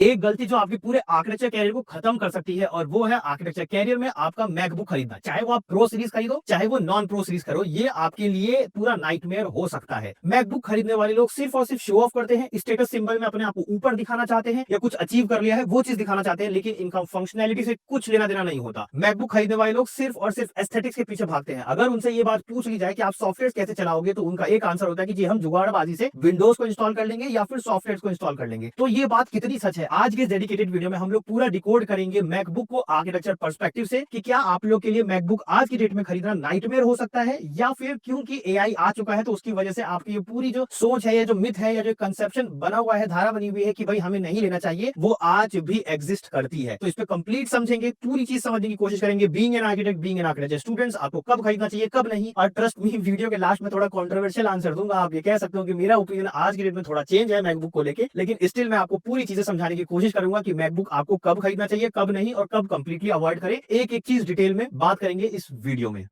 एक गलती जो आपके पूरे आर्किटेक्चर कैरियर को खत्म कर सकती है और वो है आर्किटेक्चर कैरियर में आपका मैकबुक खरीदना। चाहे वो आप प्रो सीरीज खरीदो, चाहे वो नॉन प्रो सीरीज करो, ये आपके लिए पूरा नाइटमेयर हो सकता है। मैकबुक खरीदने वाले लोग सिर्फ और सिर्फ शो ऑफ करते हैं, स्टेटस सिंबल में अपने आप को ऊपर दिखाना चाहते हैं या कुछ अचीव कर लिया है वो चीज दिखाना चाहते हैं, लेकिन इनका फंक्शनैलिटी से कुछ लेना देना नहीं होता। मैकबुक खरीदने वाले लोग सिर्फ और सिर्फ एस्थेटिक्स के पीछे भागते हैं। अगर उनसे ये बात पूछ ली जाए कि आप सॉफ्टवेयर कैसे चलाओगे, तो उनका एक आंसर होता है कि जी हम जुगाड़बाजी से विंडोज को इंस्टॉल कर लेंगे या फिर सॉफ्टवेयर को इंस्टॉल कर लेंगे। तो ये बात कितनी सच है, आज के डेडिकेटेड वीडियो में हम लोग पूरा डिकोड करेंगे मैकबुक को आर्किटेक्चर पर्सपेक्टिव से कि क्या आप लोग के लिए मैकबुक आज की डेट में खरीदना नाइटमेयर हो सकता है, या फिर क्योंकि एआई आ चुका है तो उसकी वजह से आपकी ये पूरी जो सोच है या जो मिथ है या जो कंसेप्शन बना हुआ है, धारा बनी हुई है कि भाई हमें नहीं लेना चाहिए, वो आज भी एग्जिस्ट करती है। तो इस पे कंप्लीट समझेंगे, पूरी चीज समझने की कोशिश करेंगे। Being an architect, being an architecture students, आपको कब खरीदना चाहिए कब नहीं। और ट्रस्ट मी, वीडियो के लास्ट में थोड़ा कंट्रोवर्शियल आंसर दूंगा। आप ये कह सकते हो कि मेरा ओपिनियन आज की डेट में थोड़ा चेंज है मैकबुक को लेके, लेकिन स्टिल मैं आपको पूरी चीजें समझाने की कोशिश करूंगा कि मैकबुक आपको कब खरीदना चाहिए कब नहीं और कब कंप्लीटली अवॉइड करें। एक एक चीज डिटेल में बात करेंगे इस वीडियो में।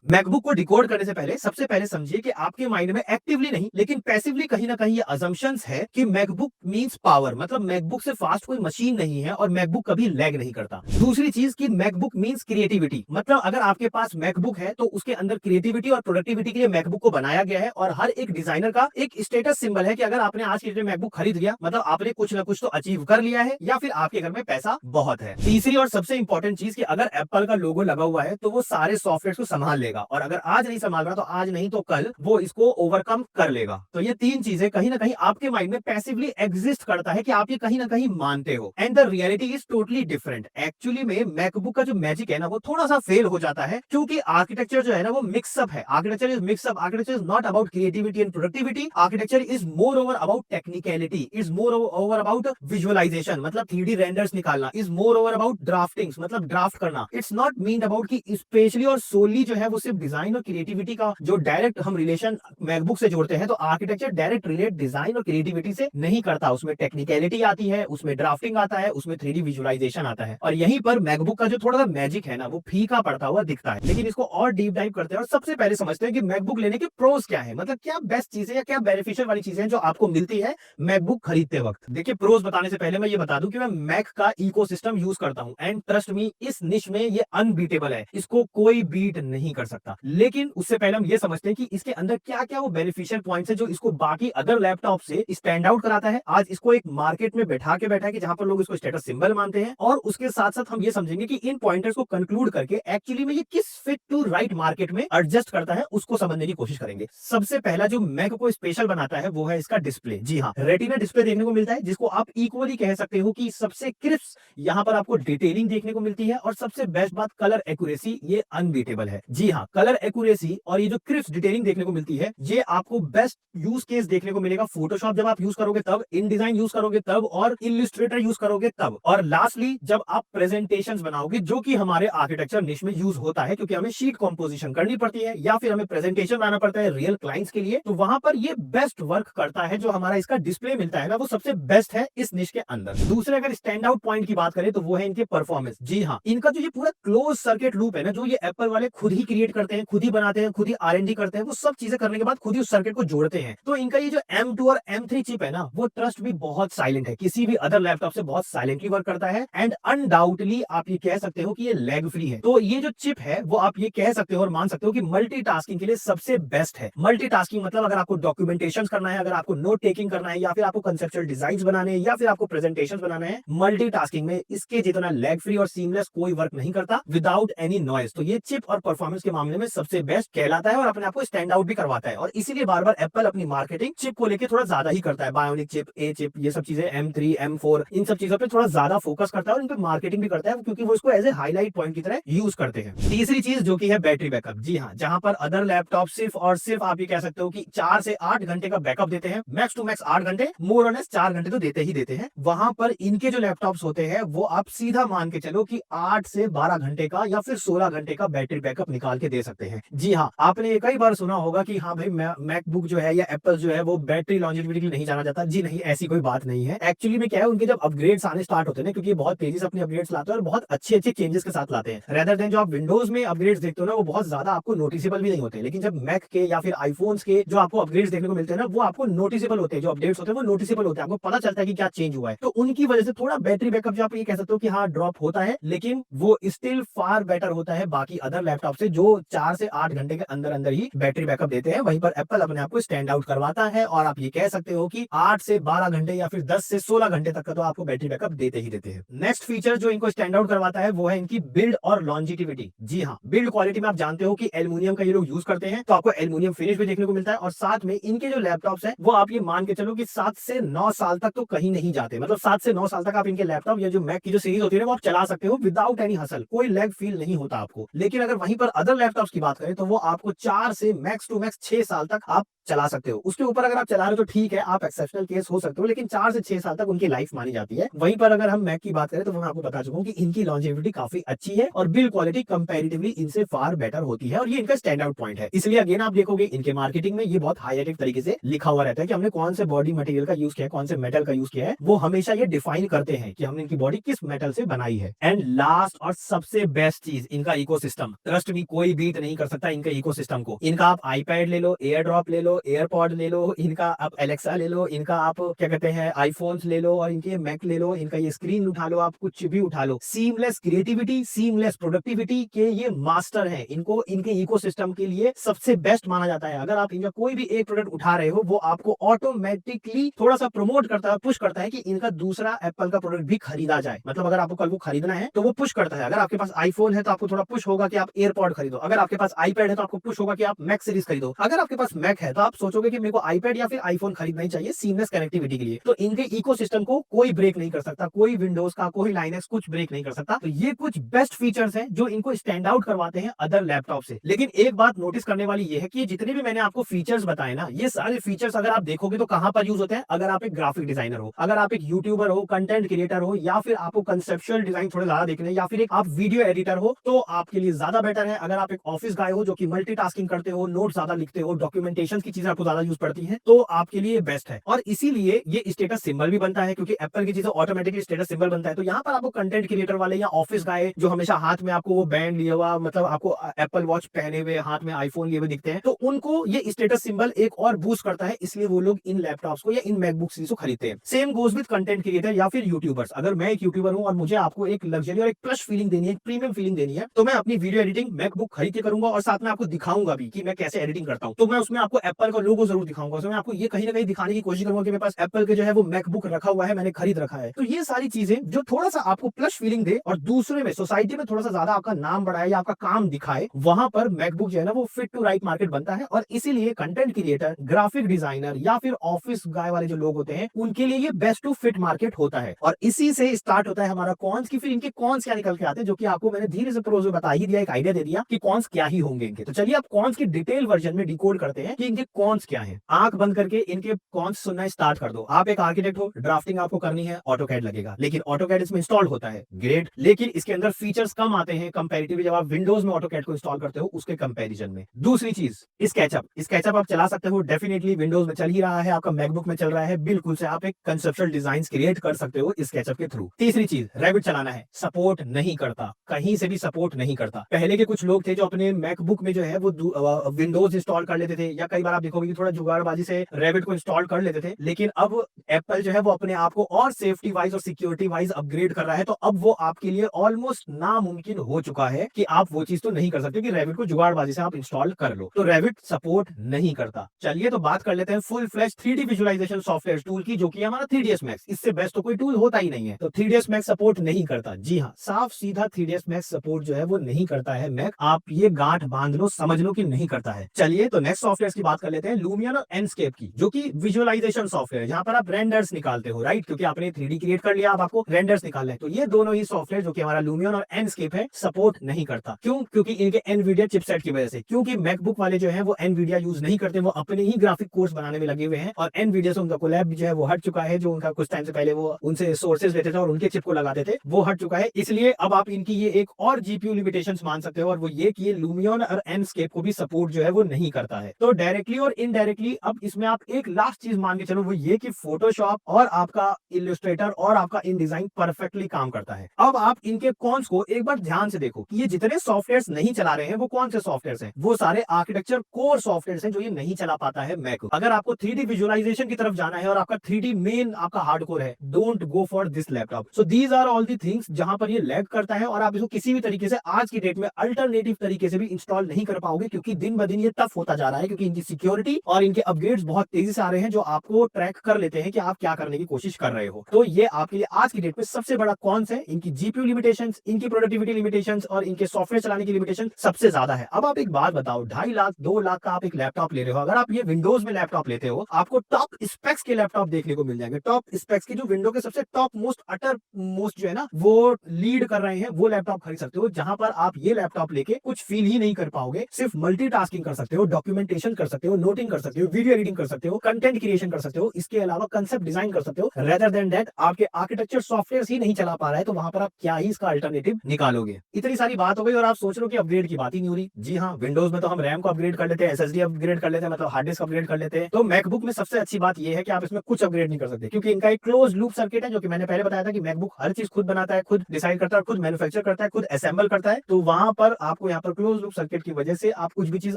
मैकबुक को डिकोड करने से पहले सबसे पहले समझिए कि आपके माइंड में एक्टिवली नहीं लेकिन पैसिवली कहीं ना कहीं ये अजम्पशंस है कि मैकबुक मींस पावर, मतलब मैकबुक से फास्ट कोई मशीन नहीं है और मैकबुक कभी लैग नहीं करता। दूसरी चीज कि मैकबुक मींस क्रिएटिविटी, मतलब अगर आपके पास मैकबुक है तो उसके अंदर क्रिएटिविटी और प्रोडक्टिविटी के लिए मैकबुक को बनाया गया है। और हर एक डिजाइनर का एक स्टेटस सिंबल है कि अगर आपने आज की डेट में मैकबुक खरीद लिया, मतलब आपने कुछ ना कुछ तो अचीव कर लिया है या फिर आपके घर में पैसा बहुत है। तीसरी और सबसे इंपॉर्टेंट चीज कि अगर एप्पल का लोगो लगा हुआ है तो वो सारे सॉफ्टवेयर को संभाल लेगा, और अगर आज नहीं संभाल रहा तो आज नहीं तो कल वो इसको ओवरकम कर लेगा। तो ये तीन चीजें कहीं ना कहीं आपके माइंड में पैसिवली एग्जिस्ट करता है कि आप ये कहीं ना कहीं मानते हो, and the reality is totally different. Actually में मैकबुक का जो मैजिक है ना वो थोड़ा सा फेल हो जाता है, क्योंकि आर्किटेक्चर जो है ना वो मिक्सअप है। Architecture is mixup, architecture is not about creativity and productivity, architecture is more over about technicality, is more over about visualisation, मतलब 3D रेंडर्स निकालना, is more over about drafting, मतलब ड्राफ्ट करना। It's not mean about कि specially और solely जो है वो सिर्फ डिजाइन और क्रिएटिविटी का जो डायरेक्ट हम रिलेशन मैकबुक से जोड़ते हैं, तो आर्किटेक्चर डायरेक्ट रिलेट डिजाइन और क्रिएटिविटी से नहीं करता। उसमें टेक्निकलिटी आती है, उसमें ड्राफ्टिंग आता है, उसमें 3D विजुअलाइजेशन आता है, और यहीं पर मैकबुक का जो थोड़ा सा मैजिक है ना वो फीका पड़ता हुआ दिखता है। लेकिन इसको और डीप डाइव करते हैं और सबसे पहले समझते हैं कि मैकबुक लेने के प्रोस क्या है, मतलब क्या बेस्ट चीजें या क्या बेनिफिशियल वाली चीजें जो आपको मिलती है मैकबुक खरीदते वक्त। देखिए, प्रोस बताने से पहले मैं ये बता दूं कि मैं मैक का इकोसिस्टम यूज करता हूं, एंड ट्रस्ट मी इस निश में ये अनबीटेबल है, इसको कोई बीट नहीं कर सकता। लेकिन उससे पहले हम ये समझते हैं कि इसके अंदर क्या क्या वो बेनिफिशियल पॉइंट्स है जो इसको बाकी अदर लैपटॉप से स्टैंड आउट कराता है। आज इसको एक मार्केट में बैठा के जहां पर लोग इसको स्टेटस सिंबल मानते हैं, और उसके साथ साथ हम ये समझेंगे कि इन पॉइंटर्स को कंक्लूड करके एक्चुअली में ये किस फिट टू राइट मार्केट में एडजस्ट करता है उसको समझने की कोशिश करेंगे। सबसे पहला जो मैक को स्पेशल बनाता है वो है इसका डिस्प्ले। जी हाँ, रेटिना डिस्प्ले देखने को मिलता है, जिसको आप इक्वली कह सकते हो कि सबसे क्रिस्प यहाँ पर आपको डिटेलिंग देखने को मिलती है, और सबसे बेस्ट बात कलर एक्यूरेसी, ये अनबीटेबल है। जी हाँ, कलर एक्यूरेसी और ये जो क्रिस्प डिटेलिंग देखने को मिलती है, ये आपको बेस्ट यूज केस देखने को मिलेगा फोटोशॉप जब आप यूज करोगे तब, इन डिजाइन यूज करोगे तब, और इलिस्ट्रेटर यूज करोगे तब, और लास्टली जब आप प्रेजेंटेशंस बनाओगे, जो कि हमारे आर्किटेक्चर निश में यूज होता है, क्योंकि हमें शीट कंपोजिशन करनी पड़ती है या फिर हमें प्रेजेंटेशन बनाना पड़ता है रियल क्लाइंट्स के लिए, तो वहां पर ये बेस्ट वर्क करता है। जो हमारा इसका डिस्प्ले मिलता है ना वो सबसे बेस्ट है इस निश के अंदर। दूसरे अगर स्टैंड आउट पॉइंट की बात करें तो वो है इनके परफॉर्मेंस। जी हाँ, इनका जो ये पूरा क्लोज सर्किट लूप है ना, जो ये एप्पल वाले खुद ही क्रिएट करते हैं, खुद ही बनाते हैं, खुद ही R&D करते हैं, वो सब चीजें करने के बाद खुद ही उस सर्किट को जोड़ते हैं। तो इनका ये जो M2 और M3 चिप है ना वो ट्रस्ट भी बहुत साइलेंट है, किसी भी अदर लैपटॉप से बहुत साइलेंटली वर्क करता है, एंड अनडाउटली आप ये कह सकते हो कि ये लैग फ्री है। तो ये जो चिप है वो आप ये कह सकते हो और मान सकते हो कि मल्टीटास्किंग के लिए सबसे बेस्ट है। मल्टीटास्किंग मतलब अगर आपको डॉक्यूमेंटेशन करना है, अगर आपको नोट टेकिंग करना है, या फिर आपको कंसेप्चुअल डिजाइन बनाने हैं, या फिर आपको प्रेजेंटेशन बनाना है, मल्टीटास्किंग में इसके जितना लैग फ्री और सीमलेस कोई वर्क नहीं करता विदाउट एनी नॉइज। तो ये चिप और परफॉर्मेंस के मामले में सबसे बेस्ट कहलाता है और अपने आप को स्टैंड आउट भी करवाता है, और इसीलिए बार बार एप्पल अपनी मार्केटिंग चिप को लेकर थोड़ा ज्यादा ही करता है। बायोनिक चिप, ए चिप, ये सब चीजें, M3, M4, इन सब चीजों पे थोड़ा ज्यादा फोकस करता है और इन पे मार्केटिंग भी करता है, क्योंकि वो इसको एज ए हाईलाइट पॉइंट की तरह यूज करते हैं। तीसरी चीज जो कि है बैटरी बैकअप। जी हाँ, जहां पर अदर लैपटॉप सिर्फ और सिर्फ आप ये कह सकते हो कि 4 से 8 घंटे का बैकअप देते हैं, मैक्स टू मैक्स 8 घंटे, मोर और लेस 4 घंटे तो देते ही देते हैं, वहां पर इनके जो लैपटॉप्स होते हैं वो आप सीधा मान के चलो कि 8 से 12 घंटे का या फिर 16 घंटे का बैटरी बैकअप निकाल के करके दे सकते हैं। जी हाँ, आपने ये कई बार सुना होगा कि हाँ भाई मैकबुक जो है या एप्पल जो है वो बैटरी लॉन्जेविटी के लिए नहीं जाना जाता। जी नहीं, ऐसी कोई बात नहीं है। एक्चुअली में क्या है, उनके जब अपग्रेड्स आने स्टार्ट होते हैं ना, क्योंकि ये बहुत तेजी से अपने अपग्रेड्स लाते हैं और बहुत अच्छे-अच्छे चेंजेस के साथ लाते हैं। रेदर देन जो आप विंडोज में अपग्रेड्स देखते हो ना, वो बहुत ज्यादा आपको नोटिसेबल भी नहीं होते, लेकिन जब मैक के या फिर आईफोन्स के जो आपको अपग्रेड्स देखने को मिलते हैं ना, वो आपको नोटिसेबल होते हैं। जो अपडेट्स होते हैं वो नोटिसेबल होते हैं, आपको पता चलता है कि क्या चेंज हुआ है। तो उनकी वजह से थोड़ा बैटरी बैकअप जो आप ये कह सकते हो कि हाँ ड्रॉप होता है, लेकिन वो स्टिल फार बेटर होता है बाकी अदर लैपटॉप से, जो 4 से 8 घंटे के अंदर अंदर ही बैटरी बैकअप देते हैं। वहीं पर एप्पल अपने आप को स्टैंड आउट करवाता है और आप ये कह सकते हो कि 8 से 12 घंटे या फिर 10 से 16 घंटे तक का तो आपको बैटरी बैकअप देते ही देते हैं। नेक्स्ट फीचर जो इनको स्टैंड आउट करवाता है वो है इनकी बिल्ड और लॉन्जिटिविटी। जी हाँ, बिल्ड क्वालिटी में आप जानते हो कि एल्युमिनियम का ये लोग यूज करते हैं, तो आपको एल्युमिनियम फिनिश भी देखने को मिलता है और साथ में इनके जो लैपटॉप्स हैं वो आप ये मान के चलो कि 7 से 9 साल तक तो कहीं नहीं जाते। मतलब 7 से 9 साल तक आप इनके लैपटॉप या जो मैक की जो सीरीज होती है वो आप चला सकते हो विदाउट एनी हसल, कोई लैग फील नहीं होता आपको। लेकिन अगर वहीं पर अदर लैपटॉप्स की बात करें तो वो आपको 4 से मैक्स टू मैक्स 6 साल तक आप चला सकते हो। उसके ऊपर अगर आप चला रहे हो तो ठीक है, आप एक्सेप्शनल केस हो सकते हो, लेकिन 4 से 6 साल तक उनकी लाइफ मानी जाती है। वहीं पर अगर हम मैक की बात करें तो मैं आपको बता चुका हूं कि इनकी लॉन्जेविटी काफी अच्छी है और बिल्ड क्वालिटी कंपैरेटिवली इनसे फार बेटर होती है और ये इनका स्टैंड आउट पॉइंट है। इसलिए अगेन आप देखोगे इनके मार्केटिंग में ये बहुत हाईलाइटेड तरीके से लिखा हुआ रहता है कि हमने कौन से बॉडी मटेरियल का यूज किया है, कौन से मेटल का यूज किया है। वो हमेशा ये डिफाइन करते हैं कि हमने इनकी बॉडी किस मेटल से बनाई है। एंड लास्ट और सबसे बेस्ट चीज इनका इकोसिस्टम। ट्रस्ट मी, कोई बीट नहीं कर सकता इनके इकोसिस्टम को। इनका आप आईपैड ले लो, एयर ड्रॉप ले लो, एयरपॉड ले लो, इनका आप एलेक्सा ले लो, इनका आप क्या कहते हैं आईफोन्स ले लो और इनके मैक ले लो, इनका ये स्क्रीन उठा लो, आप कुछ भी उठा लो। सीमलेस क्रिएटिविटी, सीमलेस प्रोडक्टिविटी के ये मास्टर हैं। इनको इनके इकोसिस्टम के लिए सबसे बेस्ट माना जाता है। अगर आप इनका कोई भी एक प्रोडक्ट उठा रहे हो वो आपको ऑटोमेटिकली थोड़ा सा प्रमोट करता है, पुश करता है कि इनका दूसरा एप्पल का प्रोडक्ट भी खरीदा जाए। मतलब अगर आपको कल को खरीदना है तो वो पुश करता है। अगर आपके पास आईफोन है तो आपको थोड़ा पुश होगा कि आप एयरपॉड खरीदो। अगर आपके पास आईपैड है तो आपको पुश होगा कि आप मैक सीरीज खरीदो। अगर आपके पास मैक है तो आप सोचोगे कि मेरे को आईपैड या फिर आईफोन खरीदना ही चाहिए सीमलेस कनेक्टिविटी के लिए। तो इनके इकोसिस्टम को कोई ब्रेक नहीं कर सकता, कोई विंडोज का, कोई लाइनक्स कुछ ब्रेक नहीं कर सकता। तो ये कुछ बेस्ट फीचर्स हैं जो इनको स्टैंड आउट करवाते हैं अदर लैपटॉप से। लेकिन एक बात नोटिस करने वाली ये है कि जितने भी मैंने आपको फीचर्स बताए ना, ये सारे फीचर्स अगर आप देखोगे तो कहां पर यूज होते हैं। अगर आप एक ग्राफिक डिजाइनर हो, अगर आप एक यूट्यूबर हो, कंटेंट क्रिएटर हो, या फिर आपको कंसेप्चुअल डिजाइन थोड़ा ज्यादा देखना है, या फिर एक आप वीडियो एडिटर हो, तो आपके लिए ज्यादा बेटर है। अगर आप एक ऑफिस गाय हो जो कि मल्टीटास्किंग करते हो, नोट ज्यादा लिखते हो, डॉक्यूमेंटेशन की चीजें आपको ज्यादा यूज पड़ती है, तो आपके लिए बेस्ट है। और इसीलिए ये स्टेटस सिंबल भी बनता है, क्योंकि एप्पल की चीजें ऑटोमेटिकली स्टेटस सिंबल बनता है। तो यहाँ पर आपको कंटेंट क्रिएटर वाले या ऑफिस गाय जो हमेशा हाथ में आपको वो बैंड लिया हुआ, मतलब आपको एप्पल वॉच पहने हुए, हाथ में आईफोन लिए हुए दिखते हैं, तो उनको ये स्टेटस सिंबल एक और बूस्ट करता है। इसलिए वो लोग इन लैपटॉप्स को या इन मैकबुक सीरीज को खरीदते हैं। Same goes with content creator या फिर यूट्यूबर्स। अगर मैं एक यूट्यूबर हूं और मुझे आपको एक लग्जरी और एक प्लस फीलिंग देनी है, एक प्रीमियम फीलिंग देनी है, तो मैं अपनी वीडियो एडिटिंग मैकबुक खरीद के करूंगा और साथ में आपको दिखाऊंगा भी कि मैं कैसे एडिटिंग करता हूं। तो मैं उसमें आपको एप्पल का लोगो जरूर दिखाऊंगा, उसमें आपको ये कहीं ना कहीं दिखाने की कोशिश करूंगा कि मेरे पास एप्पल के जो है वो मैकबुक रखा हुआ है, मैंने खरीद रखा है। तो ये सारी चीजें जो थोड़ा सा आपको प्लस फीलिंग दे और दूसरे में सोसाइटी में थोड़ा सा ज्यादा आपका नाम बढ़ाए या आपका काम दिखाए, वहां पर मैकबुक जो है ना वो फिट टू राइट मार्केट बनता है। और इसीलिए कंटेंट क्रिएटर, ग्राफिक डिजाइनर या फिर ऑफिस गाय वाले जो लोग होते हैं, उनके लिए ये बेस्ट टू फिट मार्केट होता है। और इसी से स्टार्ट होता है हमारा कॉन्स की। फिर इनके कॉन्स क्या निकल के आते हैं, जो कि आपको मैंने धीरे से प्रोज में बता ही दिया, एक आइडिया दे दिया कि कॉन्स क्या ही होंगे इनके। तो चलिए आप कॉन्स की डिटेल वर्जन में डिकोड करते हैं कि इनके कॉन्स क्या है। आंख बंद करके इनके कॉन्स सुनना स्टार्ट कर दो। आप एक आर्किटेक्ट हो, ड्राफ्टिंग आपको करनी है, ऑटोकैड लगेगा, लेकिन ऑटोकैड इसमें इंस्टॉल होता है, ग्रेट, लेकिन इसके अंदर फीचर्स कम आते हैं कंपैरेटिवली जब आप विंडोज में ऑटोकैड को इंस्टॉल करते हो उसके कंपैरिजन में। दूसरी चीज स्केचअप आप चला सकते हो, डेफिनेटली विंडोज में चल ही रहा है, आपका मैकबुक में चल रहा है, बिल्कुल से आप एक कंसेप्चुअल डिजाइन क्रिएट कर सकते हो स्केचअप के थ्रू। तीसरी चीज रैबिट चलाना है, सपोर्ट नहीं करता, कहीं से भी सपोर्ट नहीं करता। पहले के कुछ लोग थे जो अपने मैकबुक में जो है वो विंडोज इंस्टॉल कर लेते थे, या कई बार आप देखोगे कि थोड़ा जुगाड़बाजी से रैबिट को इंस्टॉल कर लेते थे, लेकिन अब एप्पल जो है वो अपने आप को और सेफ्टी वाइज और सिक्योरिटी वाइज अपग्रेड कर रहा है। तो अब वो आपके लिए ऑलमोस्ट नामुमकिन हो चुका है कि आप वो चीज तो नहीं कर सकते कि रैबिट को जुगाड़बाजी से आप इंस्टॉल कर लो। तो रैबिट सपोर्ट नहीं करता। चलिए तो बात कर लेते हैं full flash 3D visualisation software tool की, जो कि हमारा 3ds Max। इससे बेस्ट तो कोई टूल होता ही नहीं है। तो 3ds Max सपोर्ट नहीं करता। जी हाँ, साफ सीधा 3ds Max सपोर्ट जो है वो नहीं करता है मैक। आप ये गांठ बांध लो, समझ लो कि नहीं करता है। चलिए तो नेक्स्ट सॉफ्टवेयर की बात कर लेते हैं लूमियन और एनस्केप की, जो कि विजुअलाइजेशन सॉफ्टवेयर है, जहां पर आप रेंडर्स निकालते हो, राइट, क्योंकि आपने 3D क्रिएट कर लिया, अब आपको रेंडर्स निकालना है। तो ये दोनों ही सॉफ्टवेयर जो कि हमारा लूमियन और एनस्केप है सपोर्ट नहीं करता। क्यों? क्योंकि इनके एनवीडिया चिपसेट की वजह से, क्योंकि मैकबुक वाले जो है वो एनवीडिया यूज नहीं करते, वो अपने ही ग्राफिक कोर्स बनाने में लगे हुए हैं, और एनवीडिया से उनका कोलैब जो है वो हट चुका है, जो उनका कुछ टाइम से पहले वो उनसे सोर्सेज लेते थे और उनके चिप को लगाते थे, वो हट चुका है। इसलिए अब आप इनकी ये एक और जीपीयू लिमिटेशंस मान सकते हो, और वो ये कि ये लूमियन और एनस्केप को भी सपोर्ट जो है वो नहीं करता है। तो डायरेक्टली और इनडायरेक्टली अब इसमें आप एक लास्ट चीज मान के चलो, वो ये कि फोटोशॉप और आपका इलस्ट्रेटर और आपका इन डिजाइन परफेक्टली काम करता है। अब आप इनके कॉन्स को एक बार ध्यान से देखो कि ये जितने सॉफ्टवेयर्स नहीं चला रहे हैं वो कौन से सॉफ्टवेयर्स हैं, वो सारे आर्किटेक्चर कोर सॉफ्टवेयर्स हैं जो ये नहीं चला पाता है मैक। अगर आपको 3D विजुअलाइजेशन की तरफ जाना है और आपका 3D मेन आपका हार्डकोर है, don't go for this laptop. So these are all the things जहां पर ये लैग करता है, और आप इसको किसी भी तरीके से आज की डेट में अल्टरनेटिव तरीके से भी इंस्टॉल नहीं कर पाओगे, क्योंकि दिन ब दिन ये टफ होता जा रहा है, क्योंकि इनकी सिक्योरिटी और इनके अपग्रेड्स बहुत तेजी से आ रहे हैं, जो आपको ट्रैक कर लेते हैं कि आप क्या करने की कोशिश कर रहे हो। तो ये आपके लिए आज की डेट में सबसे बड़ा कॉन्स है, इनकी जीपीयू लिमिटेशंस, इनकी प्रोडक्टिविटी लिमिटेशंस और इनके सॉफ्टवेयर चलाने की लिमिटेशन सबसे ज्यादा है। अब आप एक बात बताओ, 2.5 लाख 2 लाख का आप एक लैपटॉप ले रहे हो, अगर आप ये विंडोज में लैपटॉप लेते हो, आपको टॉप स्पेक्स के लैपटॉप देखने को मिल जाएंगे, टॉप स्पेक्स की, जो विंडो के सबसे टॉप मोस्ट अटर मोस्ट जो है ना वो लीड कर रहे हैं, वो लैपटॉप खरीद सकते हो, जहां पर आप ये लैपटॉप लेके कुछ फील ही नहीं कर पाओगे। सिर्फ मल्टीटास्किंग कर सकते हो, डॉक्यूमेंटेशन कर सकते हो, नोटिंग कर सकते हो, वीडियो एडिटिंग कर सकते हो, कंटेंट क्रिएशन कर सकते हो, इसके अलावा कंसेप्ट डिजाइन कर सकते हो। रेदर देन दैट आपके आर्किटेक्चर सॉफ्टवेयर ही नहीं चला पा रहा है, तो वहां पर आप क्या ही इसका अल्टरनेटिव निकालोगे। इतनी सारी बात हो गई और आप सोच रहे हो कि अपग्रेड की बात ही नहीं हो रही। जी हाँ, विंडोज में तो हम रैम को अपग्रेड कर लेते हैं, एसएसडी अपग्रेड कर लेते हैं, मतलब हार्ड डिस्क अपग्रेड कर लेते हैं। तो मैकबुक में सबसे अच्छी बात यह है कि आप इसमें कुछ अपग्रेड नहीं कर सकते, क्योंकि इनका एक क्लोज लूप सर्किट है, जो कि मैंने पहले बताया था कि मैकबुक हर चीज खुद बनाता है, खुद डिसाइड करता है, खुद मैन्युफैक्चर करता है, खुद असेंबल करता है। तो वहां पर आपको यहाँ पर क्लोज लूप सर्किट की वजह से आप कुछ भी चीज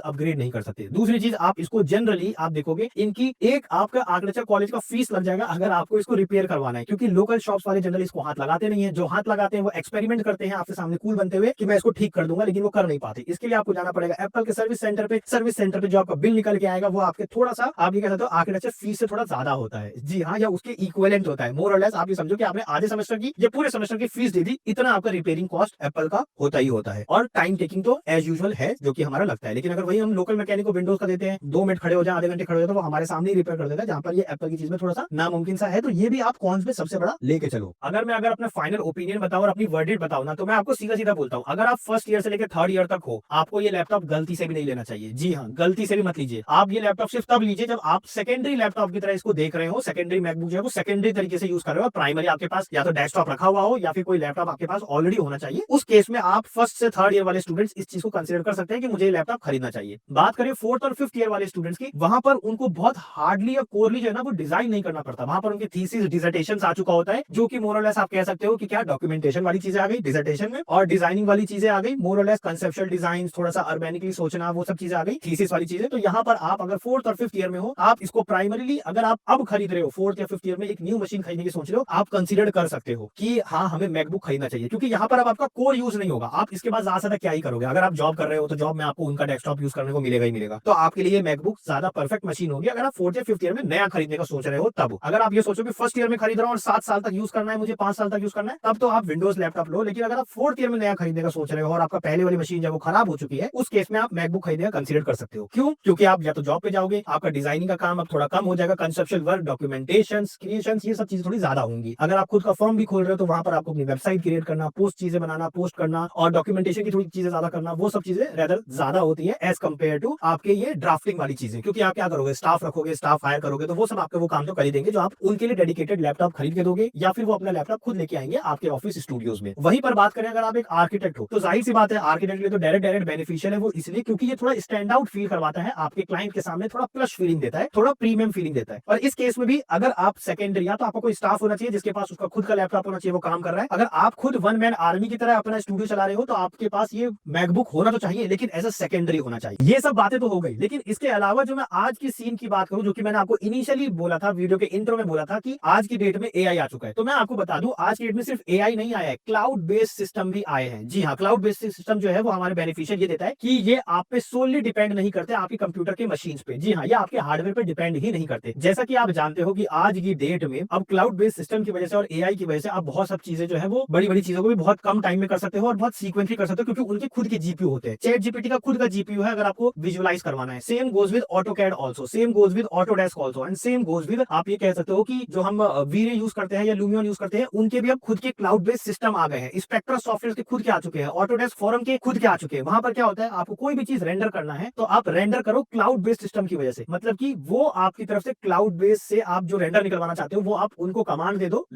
अपग्रेड नहीं कर सकते। दूसरी चीज, आप इसको जनरली आप देखोगे इनकी एक आपका आर्किटेक्चर कॉलेज का फीस लग जाएगा अगर आपको इसको रिपेयर करवाना है, क्योंकि लोकल शॉप्स वाले जनरली इसको हाथ लगाते नहीं है। जो हाथ लगाते हैं वो एक्सपेरिमेंट करते हैं आपके सामने कूल बनते हुए कि मैं इसको ठीक कर दूंगा, लेकिन वो कर नहीं पाते। इसके लिए आपको जाना पड़ेगा एप्पल के सर्विस सेंटर पे। सर्विस सेंटर पे जो आपका बिल निकल के आएगा वो आपके थोड़ा सा, आप ये कह सकते हो, आर्किटेक्चर फीस से थोड़ा ज्यादा होता है। जी हाँ, या उसके इक्विवेलेंट होता है, मोर और लेस। आप ये समझो कि आपने आधे सेमेस्टर की या पूरे सेमेस्टर की फीस दे दी, इतना आपका रिपेयरिंग कॉस्ट एप्पल का होता ही होता है। और टाइम टेकिंग तो एज यूजुअल है, जो कि हमारा लगता है। लेकिन अगर वही हम लोकल मैकेनिक को विंडोज का देते हैं, 2 मिनट खड़े हो जाए, आधे घंटे खड़े हो जाए, तो वो हमारे सामने ही रिपेयर कर देता है, जहां पर ये एप्पल की चीज में थोड़ा सा नामुमकिन सा है। तो ये भी आप कॉन्स में सबसे बड़ा लेके चलो। अगर अपना फाइनल ओपिनियन बताओ और अपनी वर्डिट बताओ ना, तो मैं आपको सीधा सीधा बोलता हूँ, अगर आप फर्स्ट ईयर से लेकर 3rd ईयर तक हो, आपको ये लैपटॉप गलती से भी नहीं लेना चाहिए। जी हाँ, गलती से भी मत लीजिए। आप ये लैपटॉप सिर्फ तब लीजिए जब आप सेकेंडरी लैपटॉप की तरह इसको देख रहे हो, सेकेंडरी मैकबुक जो है वो सेकेंडरी तरीके से यूज कर रहे हो, प्राइमरी आपके पास या तो डेस्कटॉप रखा हुआ हो या फिर कोई लैपटॉप आपके पास ऑलरेडी होना चाहिए। उस केस में आप फर्स्ट से 3rd ईयर वाले स्टूडेंट्स इस चीज को कंसिडर कर सकते हैं कि मुझे ये लैपटॉप खरीदना चाहिए। बात करें 4th और 5th ईयर वाले स्टूडेंट्स की, वहां पर उनको बहुत हार्डली या कोरली जो है ना वो डिजाइन नहीं करना पड़ता। वहां पर उनकी थीसिस डिसर्टेशन आ चुका होता है, जो कि मोर और लेस आप कह सकते हो कि क्या डॉक्यूमेंटेशन वाली चीजें आ गई डिसर्टेशन में, और डिजाइनिंग वाली चीजें आ गई, मोर और लेस कंसेप्चुअल डिजाइन, थोड़ा सा अर्बेनिकली सोचना, वो सब चीजें आ गई, थीसिस वाली चीजें। तो यहाँ पर आप अगर 4th और 5th ईयर में हो, आप इसको प्राइमरीली अगर आप अब खरीद रहे हो, 4th या 5th ईयर में एक न्यू मशीन खरीदने की सोच रहे हो, आप कंसीडर कर सकते हो कि हाँ हमें मैकबुक खरीदना चाहिए, क्योंकि यहाँ पर अब आपका कोर यूज नहीं होगा। आप इसके बाद ज्यादा क्या ही करोगे। अगर आप जॉब कर रहे हो तो जॉब में आपको उनका डेस्कटॉप यूज करने को मिलेगा ही मिलेगा। तो आपके लिए मैकबुक ज्यादा परफेक्ट मशीन होगी अगर आप 4th या 5th ईयर में नया खरीदने का सोच रहे हो तब। अगर आप ये सोचो कि फर्स्ट ईयर में खरीद रहा हूँ और 7 साल तक यूज करना है, मुझे 5 साल तक यूज करना है, तब तो आप विंडोज लैपटॉप लो। लेकिन अगर आप 4th ईयर में नया खरीदने का सोच रहे हो और आपका पहले वाली मशीन जब वो खराब हो चुकी है, उस केस में आप मैकबुक खरीदने का कंसीडर कर सकते हो। क्यों? क्योंकि आप या तो जॉब पे जाओगे, आपका डिजाइनिंग का काम अब थोड़ा कम हो जाएगा, कंसेप्चुअल वर्क, डॉक्यूमेंटेशन, क्रिएशंस, ये सब चीजें थोड़ी ज्यादा होंगी। अगर आप खुद का फर्म भी खोल रहे हो तो वहां पर आपको अपनी वेबसाइट क्रिएट करना, पोस्ट चीजें बनाना, पोस्ट करना और डॉक्यूमेंटेशन की थोड़ी चीजें ज्यादा करना, वो सब चीजें रेदर ज्यादा होती है एज कम्पेयर टू आपके ये ड्राफ्टिंग वाली चीजें। क्योंकि आप क्या करोगे, स्टाफ रखोगे, स्टाफ हायर करोगे, तो वो सब आपके वो काम तो कर ही देंगे जो आप उनके लिए डेडिकेटेड लैपटॉप खरीद के दोगे, या फिर वो अपना लैपटॉप खुद लेके आएंगे आपके ऑफिस स्टूडियोज में। वहीं पर बात करें अगर आप एक आर्किटेक्ट हो, तो जाहिर सी बात है आर्किटेक्ट के लिए तो डायरेक्ट बेनिफिशियल है वो, इसलिए क्योंकि ये थोड़ा स्टैंड आउट फील करवाता है आपके क्लाइंट के सामने, थोड़ा प्लस फीलिंग देता है, थोड़ा प्रीमियम फीलिंग देता है। और इस केस में भी अगर आप सेकेंडरी, या तो आपको कोई स्टाफ होना चाहिए जिसके पास उसका खुद का लैपटॉप होना चाहिए, वो काम कर रहा है। अगर आप खुद वन मैन आर्मी की तरह अपना स्टूडियो चला रहे हो, तो आपके पास ये मैकबुक होना तो चाहिए, लेकिन एज अ सेकेंडरी होना चाहिए। ये सब बातें तो हो गई, लेकिन इसके अलावा जो मैं आज की सीन की बात करूं, जो कि मैंने आपको इनिशियली बोला था, वीडियो के इंट्रो में बोला था कि आज की डेट में एआई आ चुका है, तो मैं आपको बता दूं आज की डेट में सिर्फ एआई नहीं आया है, क्लाउड बेस्ड सिस्टम भी आए हैं। जी हाँ, क्लाउड बेस्ड सिस्टम जो है वो हमारे बेनिफिशियल ये देता है कि ये आप पे सोलली डिपेंड नहीं करते आपके कंप्यूटर के मशीन पे। जी हाँ, ये आपके हार्डवेयर पे डिपेंड ही नहीं करते। जैसा कि आप जानते हो कि आज की डेट में अब क्लाउड बेस्ड सिस्टम की वजह से और एआई की वजह से आप बहुत सब चीजें जो है वो बड़ी बड़ी चीजों को भी बहुत कम टाइम में कर सकते हो और बहुत सीक्वेंसली कर सकते हो, क्योंकि उनके खुद के जीपीयू होते हैं। चैट जीपीटी का खुद का जीपीयू है अगर आपको विजुअलाइज करवाना है। Same goes with AutoCAD also, same goes with Autodesk also, and same goes with आप ये कह सकते हो कि जो हम वीरे यूज करते हैं या लूमियन यूज करते हैं, उनके भी अब खुद के क्लाउड बेस्ड सिस्टम आ गए हैं। स्पेक्ट्रा सॉफ्टवेयर के खुद के आ चुके हैं, ऑटोडेस्क फोरम के खुद के आ चुके हैं। वहां पर क्या होता है, आपको कोई भी चीज रेंडर करना है तो आप रेंडर करो क्लाउड बेस्ड सिस्टम की वजह से, मतलब कि वो आपकी तरफ से क्लाउड बेस्ड से आप जो रेंडर निकलवाना चाहते हो वो आप उनको कमांड दे दो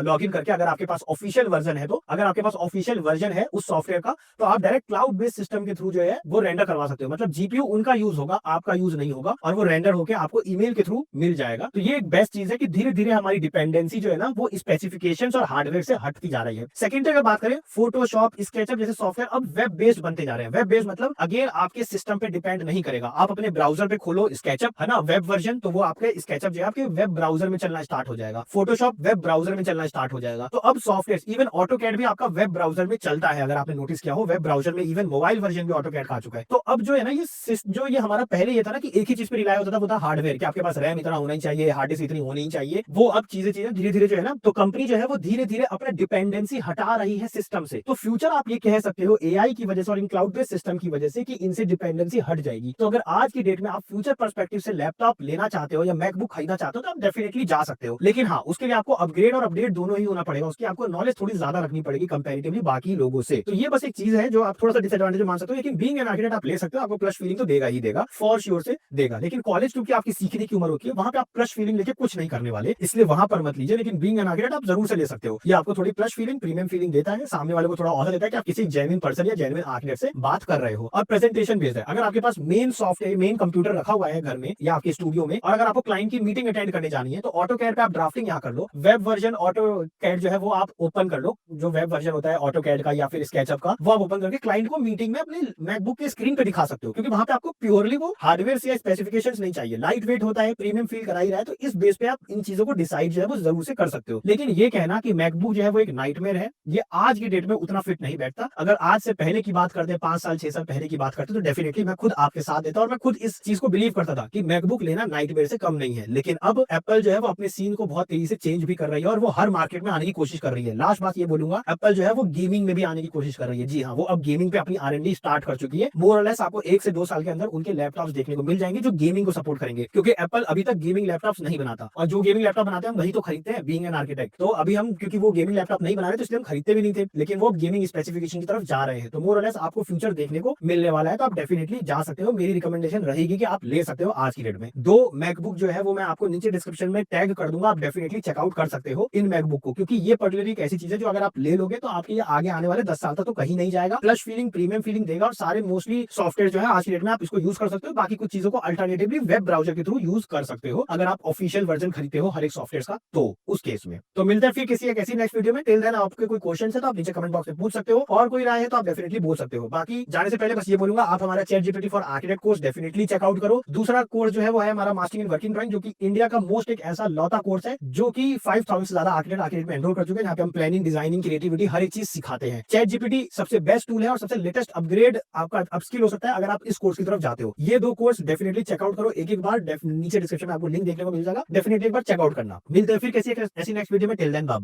लॉग इन करके। अगर आपके पास ऑफिशियल वर्जन है, तो अगर आपके पास ऑफिशियल वर्जन है उस सॉफ्टवेयर का, तो आप डायरेक्ट क्लाउड बेस्ड सिस्टम के थ्रू जो है वो रेंडर करवा सकते हो। मतलब जीपीयू उनका यूज होगा, आपका यूज नहीं होगा, और वो रेंडर होकर आपको ईमेल के थ्रू मिल जाएगा। तो ये एक बेस्ट चीज है कि धीरे धीरे हमारी डिपेंडेंसी जो है ना वो स्पेसिफिकेशंस और हार्डवेयर से हटती जा रही है। सेकंड अगर बात करें, फोटोशॉप, स्केचअप जैसे सॉफ्टवेयर अब वेब बेस्ड बनते जा रहे हैं। वेब बेस्ड मतलब अगेन आपके सिस्टम पे डिपेंड नहीं करेगा। आप अपने ब्राउजर पे खोलो स्केचअप, है ना, वेब वर्जन, तो वो आपके स्केचअप जो है आपके वेब ब्राउजर में चलना स्टार्ट हो जाएगा। फोटोशॉप वेब ब्राउजर में चलना स्टार्ट हो जाएगा। तो अब सॉफ्टवेयर, इवन ऑटोकैड भी आपका वेब ब्राउजर में चलता है। अगर आपने नोटिस किया हो, वेब ब्राउजर में इवन मोबाइल वर्जन भी ऑटोकैड आ चुका है। तो अब जो है ना ये हमारा पहले ये था ना कि एक ही चीज पे रिलाय होता था, वो था हार्डवेयर, कि आपके पास रैम इतना होना ही चाहिए, हार्ड डिस्क इतनी होनी ही चाहिए। वो अब चीजें धीरे धीरे जो है ना, तो कंपनी जो है वो धीरे धीरे अपना डिपेंडेंसी हटा रही है सिस्टम से। तो फ्यूचर आप ये कह सकते हो एआई की वजह से और इन क्लाउड बेस्ड सिस्टम की वजह से कि इनसे डिपेंडेंसी हट जाएगी। तो अगर आज की डेट में आप फ्यूचर पर्सपेक्टिव से लैपटॉप लेना चाहते हो या मैकबुक खरीदना चाहते हो तो आप डेफिनेटली जा सकते हो। लेकिन हाँ, उसके लिए आपको अपग्रेड और अपडेट दोनों ही होना पड़ेगा। उसकी आपको नॉलेज थोड़ी ज्यादा रखनी पड़ेगी कंपैरेटिवली बाकी लोगों से। तो ये बस एक चीज है जो आप थोड़ा सा डिसएडवांटेज मान सकते हो। लेकिन बीइंग एन आर्किटेक्ट आप ले सकते हो, आपको प्लस फीलिंग तो देगा ही देगा, फॉर श्योर से देगा। लेकिन कॉलेज क्योंकि आपकी सीखने की उम्र होती है, वहां पे आप प्लस फीलिंग लेके कुछ नहीं करने वाले, इसलिए वहां पर मत लीजिए। लेकिन बीइंग एन आर्किटेक्ट आप जरूर से ले सकते हो। ये आपको थोड़ी प्लस फीलिंग, प्रीमियम फीलिंग देता है, सामने वाले को थोड़ा और देता है कि आप किसी जेन्युइन पर्सन या जेन्युइन आर्किटेक्ट से बात कर रहे हो। और प्रेजेंटेशन बेस्ड है। अगर आपके पास मेन सॉफ्टवेयर, मेन कंप्यूटर रखा हुआ है घर में या आपके स्टूडियो में, और अगर आपको क्लाइंट की मीटिंग अटेंड करने जानी है, तो ऑटोकैड पे आप ड्राफ्टिंग यहाँ कर लो। वेब वर्जन ऑटोकैड जो है वो आप ओपन कर लो, जो वेब वर्जन होता है ऑटोकैड का या फिर स्केचअप का, वो आप ओपन करके क्लाइंट को मीटिंग में अपने मैकबुक के स्क्रीन पे दिखा सकते हो। क्योंकि वहां पे आपको प्योरली वो हार्डवेयर या स्पेसिफिकेशंस नहीं चाहिए, लाइट वेट होता है, प्रीमियम फील करा ही रहा है। तो इस बेस पे आप इन चीजों को डिसाइड जो है वो जरूर से कर सकते हो। लेकिन ये कहना कि मैकबुक जो है वो एक नाइटमेयर है, ये आज की डेट में उतना फिट नहीं बैठता। अगर आज से पहले की बात करते हैं, 5 साल 6 साल पहले की बात करते, तो डेफिनेटली मैं खुद आपके साथ देता और मैं खुद इस चीज को बिलीव करता था कि मैकबुक लेना नाइटमेयर से कम नहीं है। लेकिन अब एप्पल जो है वो अपने सीन को बहुत तेजी से चेंज भी कर रही है और वो हर मार्केट में आने की कोशिश कर रही है। लास्ट बात ये बोलूंगा, एप्पल जो है वो गेमिंग में भी आने की कोशिश कर रही है। जी हाँ, वो अब गेमिंग पे अपनी R&D स्टार्ट कर चुकी है। मोर और लेस आपको 1 से 2 साल के अंदर उनके लैपटॉप्स देखने को मिल जाएंगे जो गेमिंग को सपोर्ट करेंगे। क्योंकि एप्पल अभी तक गेमिंग लैपटॉप्स नहीं बनाता, और जो गेमिंग लैपटॉप बनाते हैं हम वही तो खरीदते हैं बीइंग एन आर्किटेक्ट। तो अभी हम, क्योंकि वो गेमिंग लैपटॉप नहीं बना रहे, तो इसलिए हम खरीदते भी नहीं थे। लेकिन वो गेमिंग स्पेसिफिकेशन की तरफ जा रहे हैं। तो मोर और लेस आपको फ्यूचर देखने को मिलने वाला है। तो आप डेफिनेटली जा सकते हो। मेरी रिकमेंडेशन रहेगी कि आप ले सकते हो आज की डेट में। 2 मैकबुक जो है वो मैं आपको नीचे डिस्क्रिप्शन में टैग कर दूंगा, आप डेफिनेटली चेकआउट कर सकते हो इन मैकबुक को। क्योंकि ये पर्टिकुलर एक ऐसी चीज है जो अगर आप ले लोगे तो आपके ये आगे आने वाले 10 साल तक तो कहीं नहीं जाएगा। प्लस फीलिंग, प्रीमियम फीलिंग देगा, और सारे मोस्टली सॉफ्टवेयर जो है आज की डेट में आप इसको यूज कर सकते हो। बाकी कुछ चीजों को अल्टरनेटिवली वेब ब्राउजर के थ्रू यूज कर सकते हो अगर आप ऑफिशियल वर्जन खरीदते हो हर एक सॉफ्टवेयर का, तो उस केस में। तो मिलता है फिर किसी एक ऐसी नेक्स्ट वीडियो में। टिल देन आपके कोई क्वेश्चन है तो आप नीचे कमेंट बॉक्स में पूछ सकते हो, और कोई राय है तो आप डेफिनेटली बोल सकते हो। बाकी जाने से पहले बस ये बोलूंगा, आप हमारा ChatGPT for architect course definitely check out करो। दूसरा कोर्स जो है वो है हमारा मास्टरिंग इन वर्किंग ड्राइंग, जो कि इंडिया का मोस्ट एक ऐसा लौता कोर्स है जो कि 5000 से ज्यादा आर्किटेक्ट में एनरोल कर चुके हैं। यहाँ पे हम प्लानिंग, डिजाइनिंग, क्रिएटिविटी हर एक चीज सिखाते हैं। ChatGPT सबसे बेस्ट टूल है और सबसे लेटेस्ट अपग्रेड आपका अपस्किल हो सकता है अगर आप इस कोर्स की तरफ जाते हो। ये 2 कोर्स डेफिनेटली चेकआउट करो एक एक बार। नीचे डिस्क्रिप्शन में आपको लिंक देखने को मिल जाएगा, डेफिनेटली एक बार चेकआउट करना। मिलते हैं फिर किसी ऐसी नेक्स्ट वीडियो में। Till then bye.